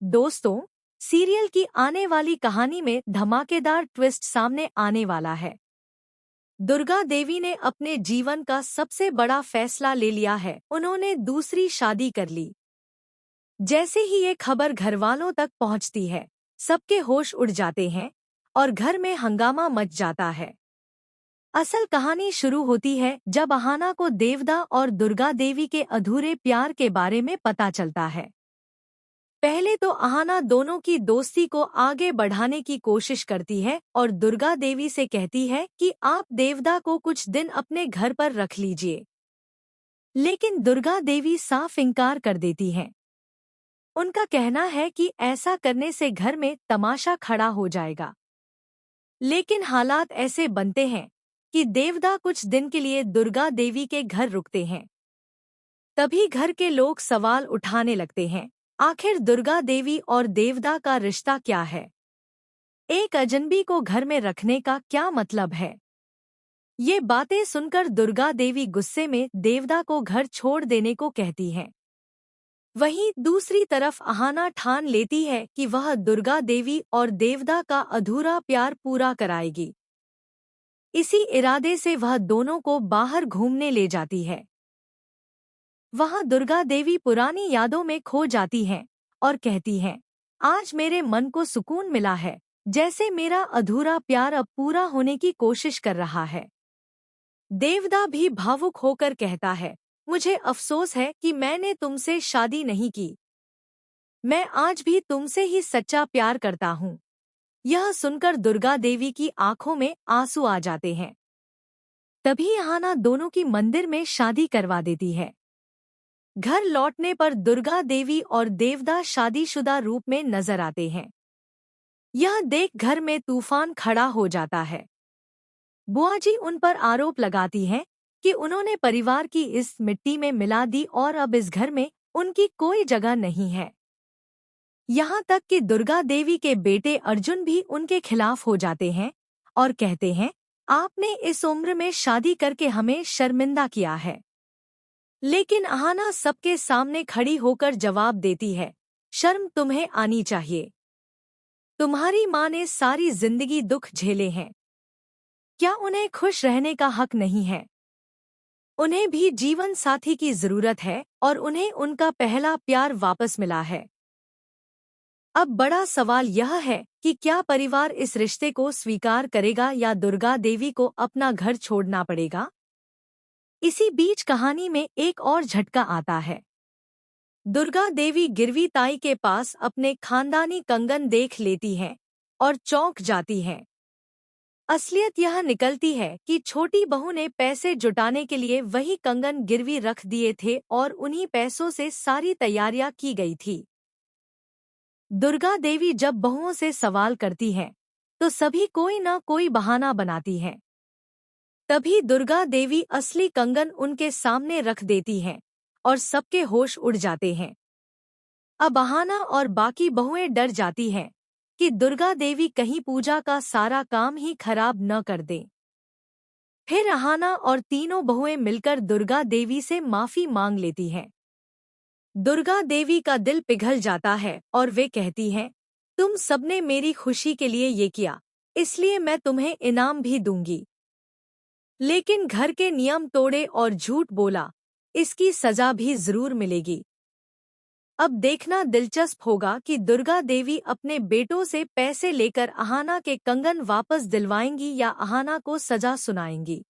दोस्तों, सीरियल की आने वाली कहानी में धमाकेदार ट्विस्ट सामने आने वाला है। दुर्गा देवी ने अपने जीवन का सबसे बड़ा फैसला ले लिया है। उन्होंने दूसरी शादी कर ली। जैसे ही ये खबर घरवालों तक पहुंचती है, सबके होश उड़ जाते हैं और घर में हंगामा मच जाता है। असल कहानी शुरू होती है जब अहाना को देवदा और दुर्गा देवी के अधूरे प्यार के बारे में पता चलता है। पहले तो अहाना दोनों की दोस्ती को आगे बढ़ाने की कोशिश करती है और दुर्गा देवी से कहती है कि आप देवदा को कुछ दिन अपने घर पर रख लीजिए। लेकिन दुर्गा देवी साफ इनकार कर देती हैं। उनका कहना है कि ऐसा करने से घर में तमाशा खड़ा हो जाएगा। लेकिन हालात ऐसे बनते हैं कि देवदा कुछ दिन के लिए दुर्गा देवी के घर रुकते हैं। तभी घर के लोग सवाल उठाने लगते हैं, आखिर दुर्गा देवी और देवदा का रिश्ता क्या है? एक अजनबी को घर में रखने का क्या मतलब है? ये बातें सुनकर दुर्गा देवी गुस्से में देवदा को घर छोड़ देने को कहती हैं। वहीं दूसरी तरफ अहाना ठान लेती है कि वह दुर्गा देवी और देवदा का अधूरा प्यार पूरा कराएगी। इसी इरादे से वह दोनों को बाहर घूमने ले जाती है। वहां दुर्गा देवी पुरानी यादों में खो जाती हैं और कहती हैं, आज मेरे मन को सुकून मिला है, जैसे मेरा अधूरा प्यार अब पूरा होने की कोशिश कर रहा है। देवदा भी भावुक होकर कहता है, मुझे अफसोस है कि मैंने तुमसे शादी नहीं की। मैं आज भी तुमसे ही सच्चा प्यार करता हूँ। यह सुनकर दुर्गा देवी की आंखों में आंसू आ जाते हैं। तभी अहाना दोनों की मंदिर में शादी करवा देती है। घर लौटने पर दुर्गा देवी और देवदा शादीशुदा रूप में नजर आते हैं। यह देख घर में तूफान खड़ा हो जाता है। बुआ जी उन पर आरोप लगाती हैं कि उन्होंने परिवार की इस मिट्टी में मिला दी और अब इस घर में उनकी कोई जगह नहीं है। यहाँ तक कि दुर्गा देवी के बेटे अर्जुन भी उनके खिलाफ हो जाते हैं और कहते हैं, आपने इस उम्र में शादी करके हमें शर्मिंदा किया है। लेकिन अहाना सबके सामने खड़ी होकर जवाब देती है, शर्म तुम्हें आनी चाहिए। तुम्हारी माँ ने सारी जिंदगी दुख झेले हैं। क्या उन्हें खुश रहने का हक नहीं है? उन्हें भी जीवन साथी की जरूरत है और उन्हें उनका पहला प्यार वापस मिला है। अब बड़ा सवाल यह है कि क्या परिवार इस रिश्ते को स्वीकार करेगा या दुर्गा देवी को अपना घर छोड़ना पड़ेगा? इसी बीच कहानी में एक और झटका आता है। दुर्गा देवी गिरवी ताई के पास अपने खानदानी कंगन देख लेती हैं और चौंक जाती हैं। असलियत यह निकलती है कि छोटी बहू ने पैसे जुटाने के लिए वही कंगन गिरवी रख दिए थे और उन्हीं पैसों से सारी तैयारियां की गई थी। दुर्गा देवी जब बहुओं से सवाल करती हैं, तो सभी कोई न कोई बहाना बनाती हैं। तभी दुर्गा देवी असली कंगन उनके सामने रख देती हैं और सबके होश उड़ जाते हैं। अब अहाना और बाकी बहुएं डर जाती हैं कि दुर्गा देवी कहीं पूजा का सारा काम ही खराब न कर दें। फिर अहाना और तीनों बहुएं मिलकर दुर्गा देवी से माफी मांग लेती हैं। दुर्गा देवी का दिल पिघल जाता है और वे कहती हैं, तुम सबने मेरी खुशी के लिए ये किया, इसलिए मैं तुम्हें इनाम भी दूंगी। लेकिन घर के नियम तोड़े और झूठ बोला, इसकी सजा भी जरूर मिलेगी। अब देखना दिलचस्प होगा कि दुर्गा देवी अपने बेटों से पैसे लेकर अहाना के कंगन वापस दिलवाएंगी या अहाना को सजा सुनाएंगी।